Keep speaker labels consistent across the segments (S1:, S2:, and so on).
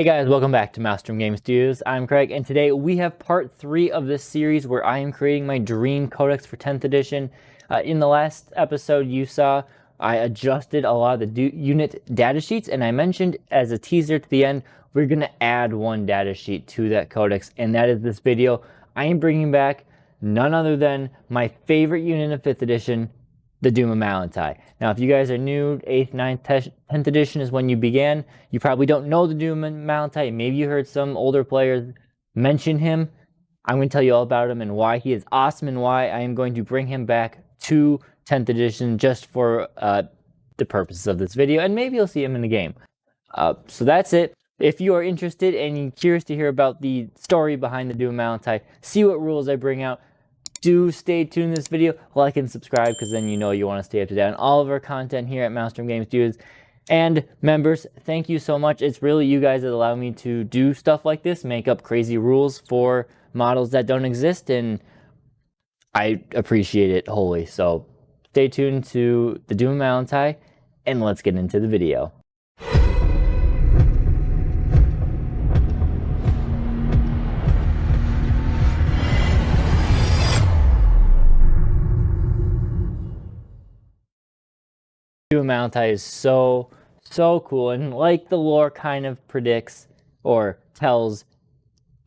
S1: Hey guys, welcome back to Maelstrom Game Studios. I'm Craig, and today we have part 3 of this series where I am creating my dream codex for 10th edition. In the last episode you saw, I adjusted a lot of the unit data sheets, and I mentioned as a teaser to the end, we're going to add one data sheet to that codex, and that is this video. I am bringing back none other than my favorite unit of 5th edition, the Doom of Malant'ai. Now, if you guys are new, 8th, 9th, 10th edition is when you began. You probably don't know the Doom of Malant'ai. Maybe you heard some older players mention him. I'm going to tell you all about him and why he is awesome and why I am going to bring him back to 10th edition just for the purposes of this video. And maybe you'll see him in the game. So that's it. If you are interested and you're curious to hear about the story behind the Doom of Malant'ai, see what rules I bring out, do stay tuned in this video, like and subscribe, because then you know you want to stay up to date on all of our content here at Maelstrom Game Studios. And members, thank you so much. It's really you guys that allow me to do stuff like this, make up crazy rules for models that don't exist, and I appreciate it wholly. So stay tuned to the Doom of Malant'ai, and let's get into the video. Doom of Malant'ai is so cool, and like the lore kind of predicts or tells,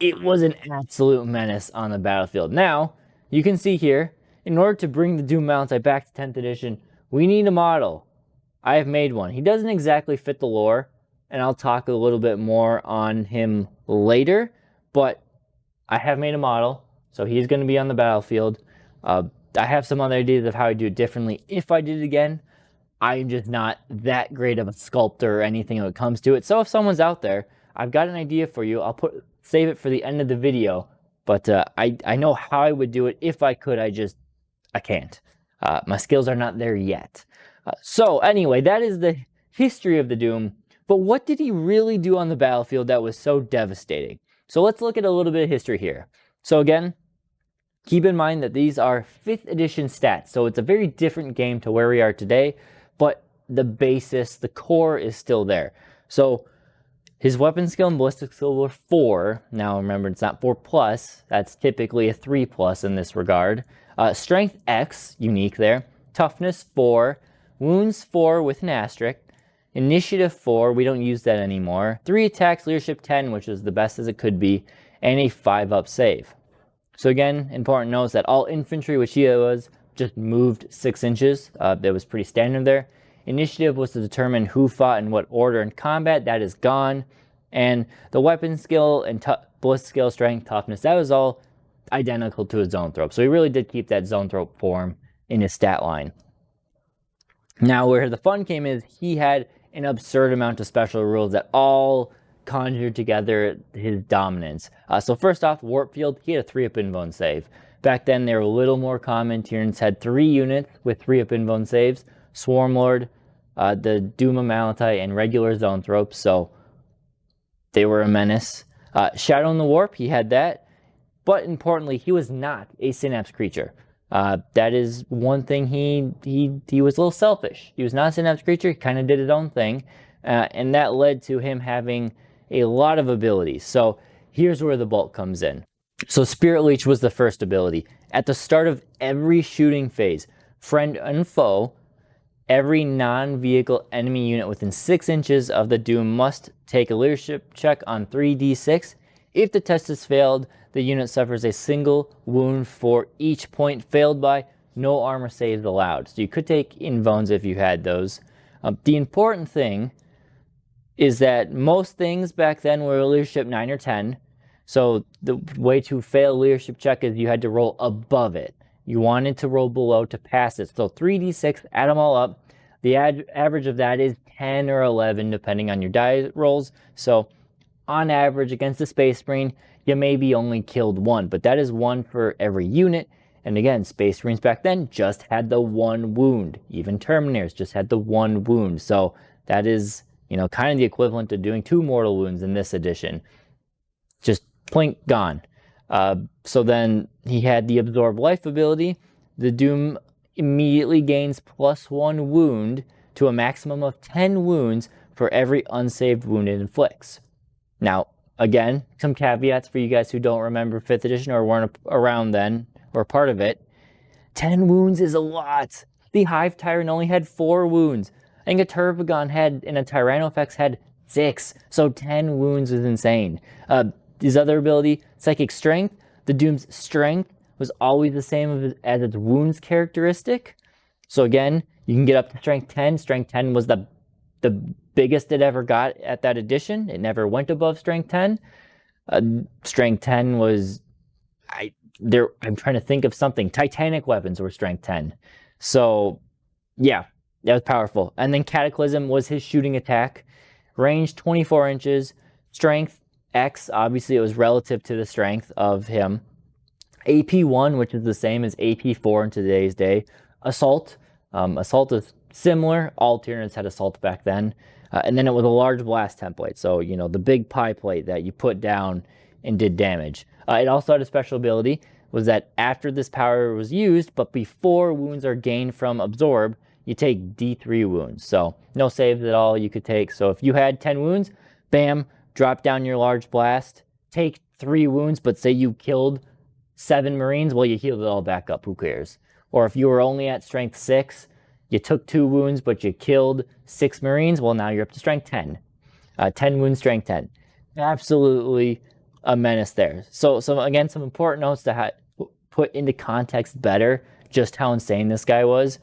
S1: it was an absolute menace on the battlefield. Now, you can see here, in order to bring the Doom of Malant'ai back to 10th edition, we need a model. I have made one. He doesn't exactly fit the lore, and I'll talk a little bit more on him later, but I have made a model, so he's going to be on the battlefield. I have some other ideas of how I do it differently if I did it again. I'm just not that great of a sculptor or anything when it comes to it. So if someone's out there, I've got an idea for you. I'll save it for the end of the video. But I know how I would do it if I could. I can't. My skills are not there yet. So anyway, that is the history of the Doom. But what did he really do on the battlefield that was so devastating? So let's look at a little bit of history here. So again, keep in mind that these are 5th edition stats. So it's a very different game to where we are today. But the basis, the core is still there. So his weapon skill and ballistic skill were 4. Now remember, it's not 4+. That's typically a 3+ in this regard. Strength X, unique there. Toughness 4. Wounds 4 with an asterisk. Initiative 4, we don't use that anymore. 3 attacks, leadership 10, which is the best as it could be. And a 5-up save. So again, important notes that all infantry, which he was, just moved 6 inches. That was pretty standard there. Initiative was to determine who fought in what order in combat. That is gone. And the weapon skill and ballistic skill, strength, toughness, that was all identical to his zoanthrope. So he really did keep that zoanthrope form in his stat line. Now where the fun came is he had an absurd amount of special rules that all conjured together his dominance. So first off, Warp Field, he had a 3-up invuln save. Back then, they were a little more common. Tyranids had 3 units with 3-up invuln saves. Swarmlord, the Doom of Malant'ai, and regular zoanthropes, so they were a menace. Shadow in the Warp, he had that. But importantly, he was not a synapse creature. That is one thing, he was a little selfish. He was not a synapse creature, he kind of did his own thing. And that led to him having a lot of abilities. So here's where the bulk comes in. So Spirit Leech was the first ability. At the start of every shooting phase, friend and foe, every non-vehicle enemy unit within 6 inches of the Doom must take a leadership check on 3d6. If the test is failed, the unit suffers a single wound for each point failed by. No armor saves allowed. So you could take invulns if you had those. The important thing is that most things back then were leadership 9 or 10. So the way to fail leadership check is you had to roll above it. You wanted to roll below to pass it. So 3d6, add them all up. The average of that is 10 or 11 depending on your die rolls. So on average against the Space Marine, you maybe only killed 1. But that is 1 for every unit. And again, Space Marines back then just had the 1 wound. Even Terminators just had the 1 wound. So that is, you know, kind of the equivalent to doing 2 mortal wounds in this edition. Just plink, gone. So then he had the Absorb Life ability. The Doom immediately gains +1 wound to a maximum of 10 wounds for every unsaved wound it inflicts. Now, again, some caveats for you guys who don't remember 5th edition or weren't around then or part of it. 10 wounds is a lot. The Hive Tyrant only had 4 wounds. I think a Turbogon head and a Tyrannofex had 6. So 10 wounds is insane. His other ability, Psychic Strength. The Doom's strength was always the same as its wounds characteristic. So again, you can get up to strength 10. Strength 10 was the biggest it ever got at that edition. It never went above strength 10. Strength 10 was, I'm trying to think of something. Titanic weapons were strength 10. So yeah, that was powerful. And then Cataclysm was his shooting attack. Range 24 inches. Strength X, obviously it was relative to the strength of him. AP 1, which is the same as AP 4 in today's day. Assault. Assault is similar. All Tyranids had Assault back then. And then it was a large blast template. So, you know, the big pie plate that you put down and did damage. It also had a special ability, was that after this power was used, but before wounds are gained from Absorb, you take D3 wounds. So no saves at all you could take. So if you had 10 wounds, bam, drop down your large blast, take 3 wounds, but say you killed 7 Marines, well, you healed it all back up, who cares? Or if you were only at strength 6, you took 2 wounds, but you killed 6 Marines, well, now you're up to strength 10. 10 wounds, strength 10. Absolutely a menace there. So again, some important notes to put into context better just how insane this guy was.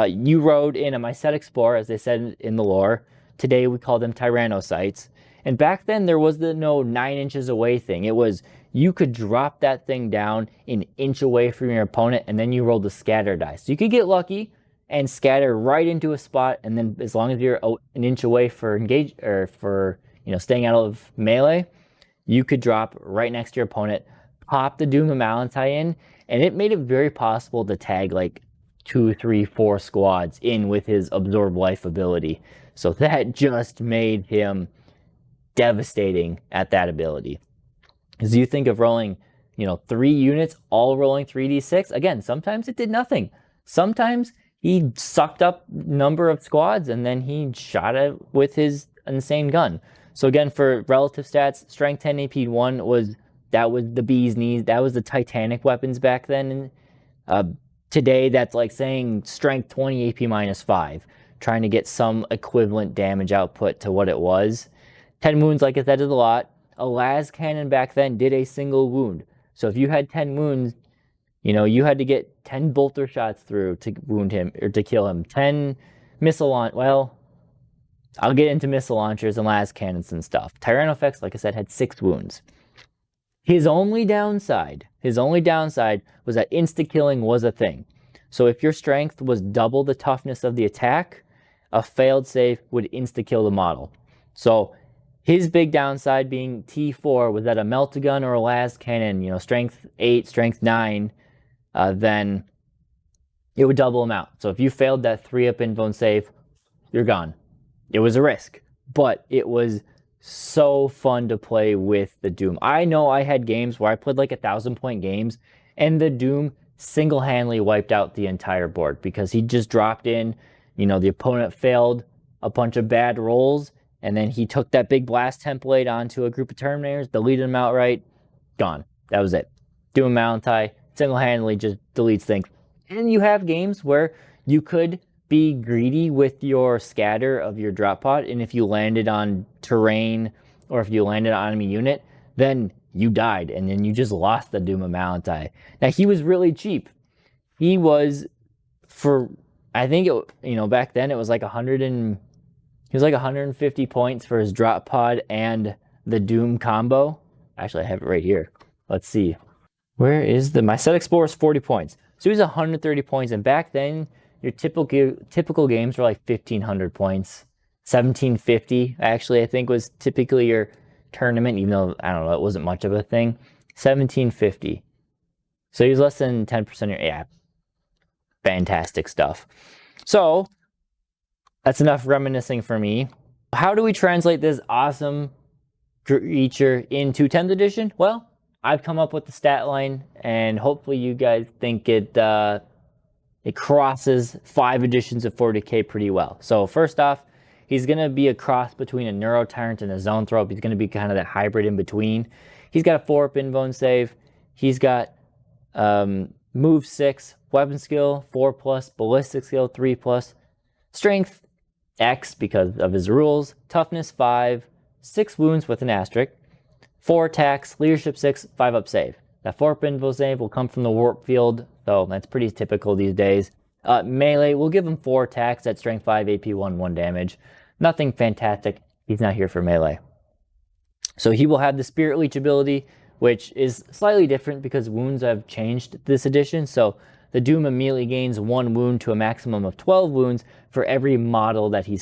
S1: You rode in a Mycetic Spore, as they said in the lore. Today we call them Tyrannocytes. And back then there was the no 9 inches away thing. It was, you could drop that thing down an inch away from your opponent, and then you rolled the scatter dice. So you could get lucky and scatter right into a spot, and then as long as you're an inch away for engage or for, you know, staying out of melee, you could drop right next to your opponent, pop the Doom of Malant'ai in, and it made it very possible to tag like 2, 3, 4 squads in with his Absorb Life ability. So that just made him devastating at that ability. As you think of rolling, you know, 3 units, all rolling 3d6, again, sometimes it did nothing. Sometimes he sucked up number of squads and then he shot it with his insane gun. So again, for relative stats, strength 10 AP 1 was the bee's knees. That was the Titanic weapons back then. Today, that's like saying strength 20 AP minus 5, trying to get some equivalent damage output to what it was. 10 wounds, like I said, is a lot. A las cannon back then did a single wound. So if you had 10 wounds, you know, you had to get 10 bolter shots through to wound him or to kill him. 10 missile launch. Well, I'll get into missile launchers and las cannons and stuff. Tyrannofex, like I said, had 6 wounds. His only downside was that insta-killing was a thing. So if your strength was double the toughness of the attack, a failed save would insta-kill the model. So his big downside being T4 was that a melt-a-gun or a las cannon, you know, strength 8, strength 9, then it would double him out. So if you failed that 3-up invuln save, you're gone. It was a risk, but it was so fun to play with the Doom. I know I had games where I played like 1,000-point games, and the Doom single-handedly wiped out the entire board because he just dropped in, you know, the opponent failed a bunch of bad rolls, and then he took that big blast template onto a group of Terminators, deleted them outright, gone. That was it. Doom Malant'ai single-handedly just deletes things. And you have games where you could be greedy with your scatter of your drop pod, and if you landed on terrain or if you landed on enemy unit, then you died, and then you just lost the Doom of Malant'ai. Now, he was really cheap. He was, for, I think, it, you know, back then it was like 150 points for his drop pod and the Doom combo. Actually, I have it right here. Let's see. Where is the... My Mycetic Spore is 40 points. So he was 130 points, and back then, your typical games were like 1,500 points. 1,750, actually, I think was typically your tournament, even though, I don't know, it wasn't much of a thing. 1,750. So he was less than 10% of... Yeah. Fantastic stuff. So, that's enough reminiscing for me. How do we translate this awesome creature into 10th edition? Well, I've come up with the stat line, and hopefully you guys think it crosses 5 editions of 40k pretty well. So first off, he's going to be a cross between a Neuro Tyrant and a Zoanthrope. He's going to be kind of that hybrid in between. He's got a 4-up Invuln save. He's got move 6, weapon skill 4+, ballistic skill 3+, strength X because of his rules, toughness 5, 6 wounds with an asterisk, 4 attacks, leadership 6, 5-up save. That 4-up Invuln save will come from the warp field, so that's pretty typical these days. Melee, we'll give him 4 attacks at strength 5, AP 1, 1 damage. Nothing fantastic. He's not here for melee. So he will have the Spirit Leech ability, which is slightly different because wounds have changed this edition. So the Doom immediately gains 1 wound to a maximum of 12 wounds for every model that he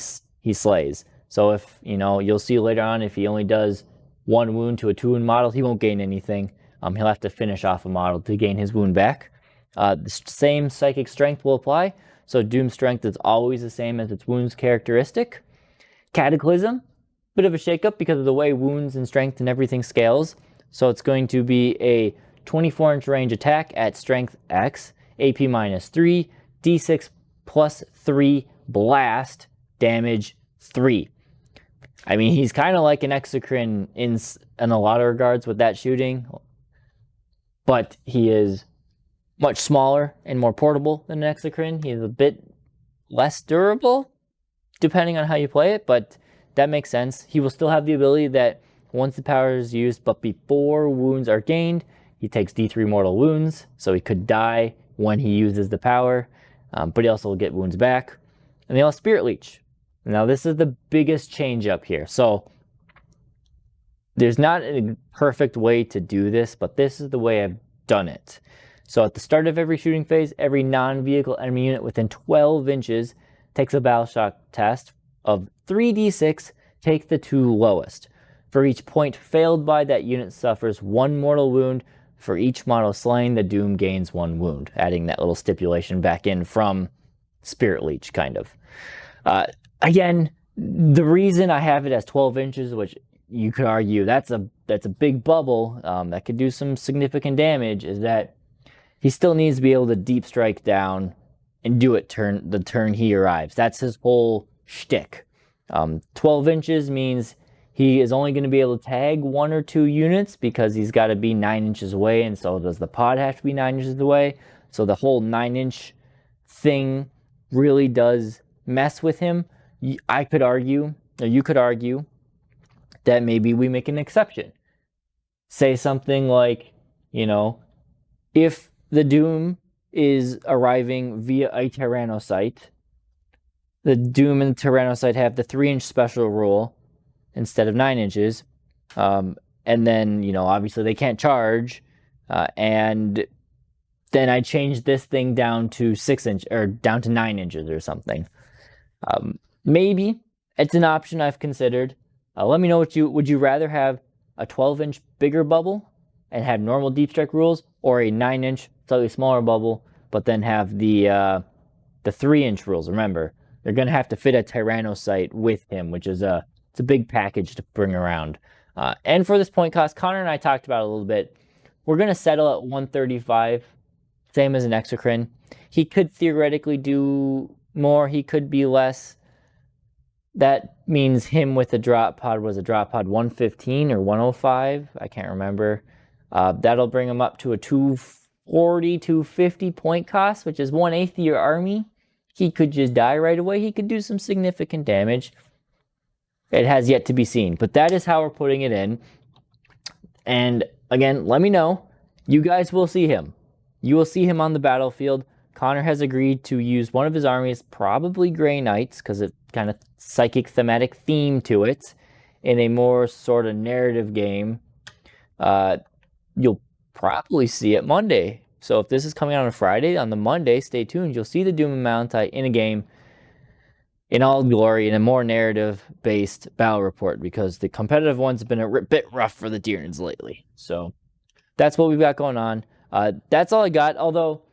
S1: slays. So if, you'll see later on, if he only does 1 wound to a 2-wound model, he won't gain anything. He'll have to finish off a model to gain his wound back. The same psychic strength will apply. So Doom strength is always the same as its wounds characteristic. Cataclysm, bit of a shakeup because of the way wounds and strength and everything scales. So it's going to be a 24-inch range attack at strength X, AP -3, D6 +3, blast, damage 3. I mean, he's kind of like an Exocrine in a lot of regards with that shooting, but he is much smaller and more portable than an Exocrine. He's a bit less durable, depending on how you play it, but that makes sense. He will still have the ability that once the power is used, but before wounds are gained, he takes D3 mortal wounds, so he could die when he uses the power, but he also will get wounds back. And they all Spirit Leech. Now this is the biggest change up here. So there's not a perfect way to do this, but this is the way I've done it. So at the start of every shooting phase, every non-vehicle enemy unit within 12 inches takes a battle shock test of 3d6, take the 2 lowest. For each point failed by, that unit suffers 1 mortal wound. For each model slain, the Doom gains 1 wound, adding that little stipulation back in from Spirit Leech, kind of. Again, the reason I have it as 12 inches, which you could argue that's a big bubble that could do some significant damage, is that he still needs to be able to deep strike down and do it the turn he arrives. That's his whole shtick. 12 inches means he is only going to be able to tag 1 or 2 units because he's got to be 9 inches away, and so does the pod have to be 9 inches away. So the whole 9-inch thing really does mess with him. I could argue, or you could argue, that maybe we make an exception. Say something like, if the Doom is arriving via a Tyrannocyte, the Doom and the Tyrannocyte have the 3-inch special rule instead of 9 inches. And then, obviously they can't charge. And then I change this thing down to 6-inch or down to 9 inches or something. Maybe it's an option I've considered. Let me know would you rather have a 12-inch bigger bubble and have normal deep strike rules, or a 9-inch slightly smaller bubble but then have the 3-inch rules? Remember, they're going to have to fit a Tyrannocyte with him, which is it's a big package to bring around. And for this point cost, Connor and I talked about it a little bit. We're going to settle at 135, same as an Exocrine. He could theoretically do more, he could be less. That means him with a drop pod was a drop pod 115 or 105, I can't remember. That'll bring him up to a 240, 250 point cost, which is 1/8 of your army. He could just die right away. He could do some significant damage. It has yet to be seen, but that is how we're putting it in. And again, let me know. You guys will see him. You will see him on the battlefield. Connor has agreed to use one of his armies, probably Grey Knights, because it kind of psychic thematic theme to it, in a more sort of narrative game. You'll probably see it Monday. So if this is coming out on a Friday, on the Monday, stay tuned. You'll see the Doom and Malant'ai in a game in all glory, in a more narrative-based battle report, because the competitive ones have been a bit rough for the Tyranids lately. So that's what we've got going on. That's all I got, although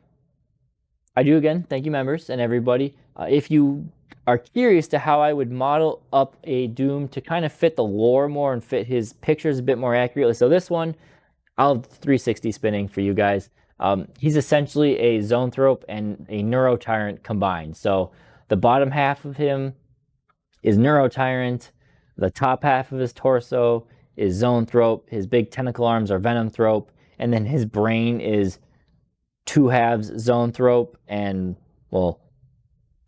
S1: I do, again, thank you members and everybody. If you are curious to how I would model up a Doom to kind of fit the lore more and fit his pictures a bit more accurately. So this one, I'll have 360 spinning for you guys. He's essentially a Zoanthrope and a Neuro Tyrant combined. So the bottom half of him is Neurotyrant. The top half of his torso is Zoanthrope. His big tentacle arms are Venomthrope. And then his brain is 2/2 Zoanthrope and, well,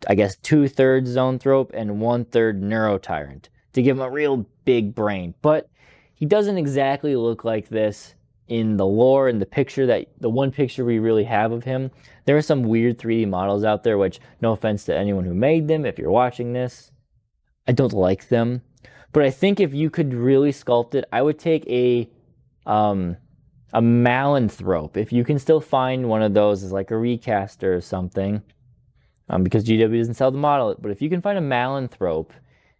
S1: I guess 2/3 Zoanthrope and 1/3 Neurotyrant to give him a real big brain. But he doesn't exactly look like this in the lore, in the picture, the one picture we really have of him. There are some weird 3D models out there, which, no offense to anyone who made them, if you're watching this, I don't like them. But I think if you could really sculpt it, I would take a Malant'ai. If you can still find one of those as like a recaster or something, because GW doesn't sell the model, but if you can find a Malant'ai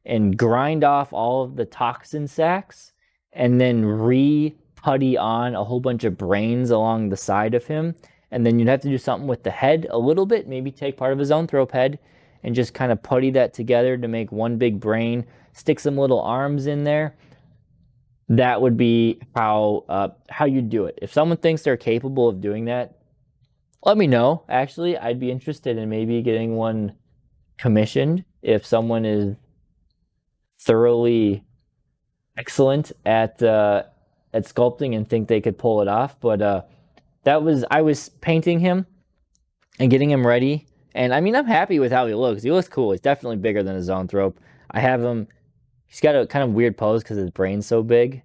S1: and grind off all of the toxin sacs and then re-putty on a whole bunch of brains along the side of him, and then you'd have to do something with the head a little bit, maybe take part of his Zoanthrope head and just kind of putty that together to make one big brain, stick some little arms in there. That would be how you do it. If someone thinks they're capable of doing that, let me know. Actually, I'd be interested in maybe getting one commissioned if someone is thoroughly excellent at sculpting and think they could pull it off. But I was painting him and getting him ready, and I mean, I'm happy with how he looks. He looks cool. He's definitely bigger than his Zoanthrope. I have him. He's got a kind of weird pose because his brain's so big.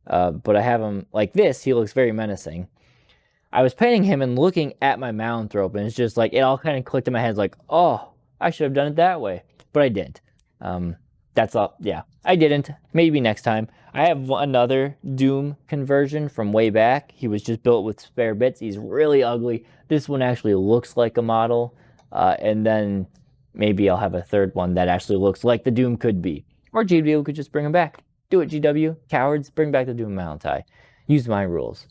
S1: But I have him like this. He looks very menacing. I was painting him and looking at my Malant'ai, and it's just like, it all kind of clicked in my head, like, oh, I should have done it that way. But I didn't. That's all. Yeah, I didn't. Maybe next time. I have another Doom conversion from way back. He was just built with spare bits. He's really ugly. This one actually looks like a model. And then maybe I'll have a third one that actually looks like the Doom could be. Or GW could just bring him back. Do it, GW. Cowards, bring back the Doom Malant'ai. Use my rules.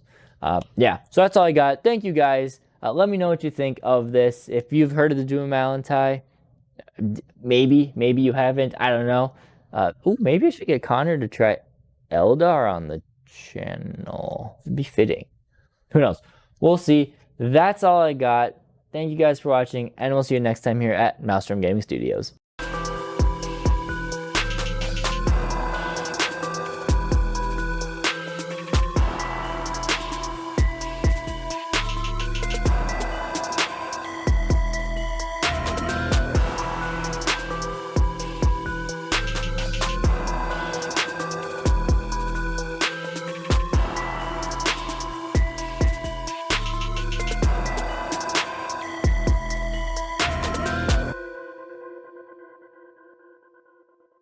S1: Yeah, so that's all I got. Thank you, guys. Let me know what you think of this. If you've heard of the Doom Malant'ai, maybe you haven't. I don't know. Maybe I should get Connor to try Eldar on the channel. It'd be fitting. Who knows? We'll see. That's all I got. Thank you guys for watching, and we'll see you next time here at Maelstrom Gaming Studios.